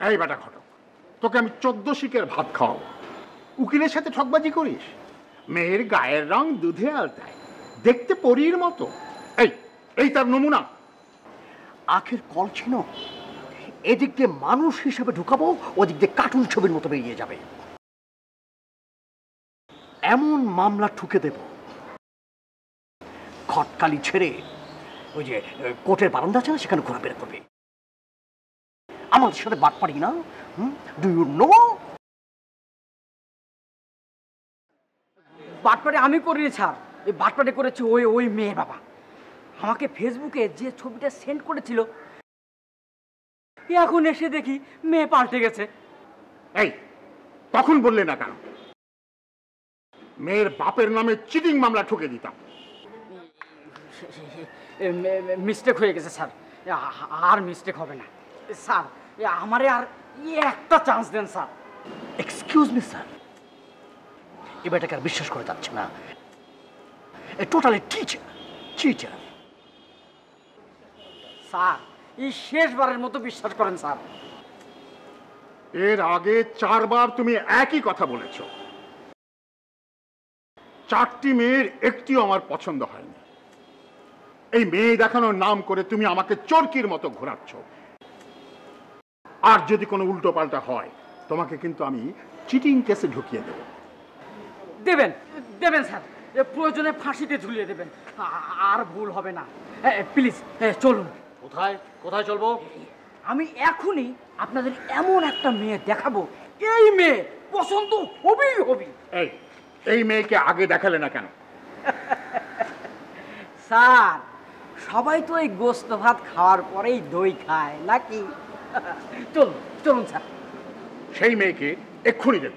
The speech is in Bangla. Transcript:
এই বেটা ঘটক, তোকে আমি 14 শিকের ভাত খাওয়াবো, উকিলের সাথে ঠকবাজি করিস? মেয়ের গায়ের রং দুধে আলতায়, দেখতে পরীর মতো। এই এই তার নমুনা। আখের কল ছিল, এদিক দিয়ে মানুষ হিসেবে ঢুকাবো, ওদিক দিয়ে কার্টুন ছবির মতো বেরিয়ে যাবে। এমন মামলা ঠুকে দেব, খটকালি ছেড়ে ওই যে কোর্টের বারান্দা আছে না, সেখানে ঘোরাফেরা করবে। আমাদের সাথে বাদ পারি না। Do you know? বাটপাটি আমি করিনি স্যার, এই বাটপাটি করেছি ওই মেয়ে বাবা। আমাকে ফেসবুকে যে ছবিটা সেন্ড করেছিল, এখন এসে দেখি মেয়ে পাল্টে গেছে। এই তখন বললে না কেন? মেয়ের বাপের নামে চিটিং মামলা ঠুকে দিতাম। মিস্টেক হয়ে গেছে স্যার, আর মিস্টেক হবে না স্যার। আমারে আর একটা চান্স দেন স্যার। এক্সকিউজ মি স্যার, এবারটাকে আর বিশ্বাস করে যাচ্ছে না। Totally cheater. স্যার এই শেষবারের মতো বিশ্বাস করেন স্যার। এর আগে 4 বার তুমি একই কথা বলেছ। 4টি মেয়ের একটিও আমার পছন্দ হয়নি। এই মেয়ে দেখানোর নাম করে তুমি আমাকে চরকির মতো ঘোরাচ্ছ। আর যদি কোনো উল্টো পাল্টা হয়, তোমাকে কিন্তু আমি চিটিং কেসে ঢুকিয়ে দেব। দেবেন স্যার, প্রয়োজনে ফাঁসিতে ঝুলিয়ে দেবেন, আর ভুল হবে না। প্লিজ চলুন। কোথায় চলবো? আমি এখনই আপনাদের এমন একটা মেয়ে দেখাবো, এই মেয়ে পছন্দ হবেই হবে। এই মেয়েকে আগে দেখালে না কেন? স্যার সবাই তো এই গোস্ত ভাত খাওয়ার পরেই দই খায় নাকি? চলুন স্যার। সেই মেয়েকে এক্ষুনি দেব।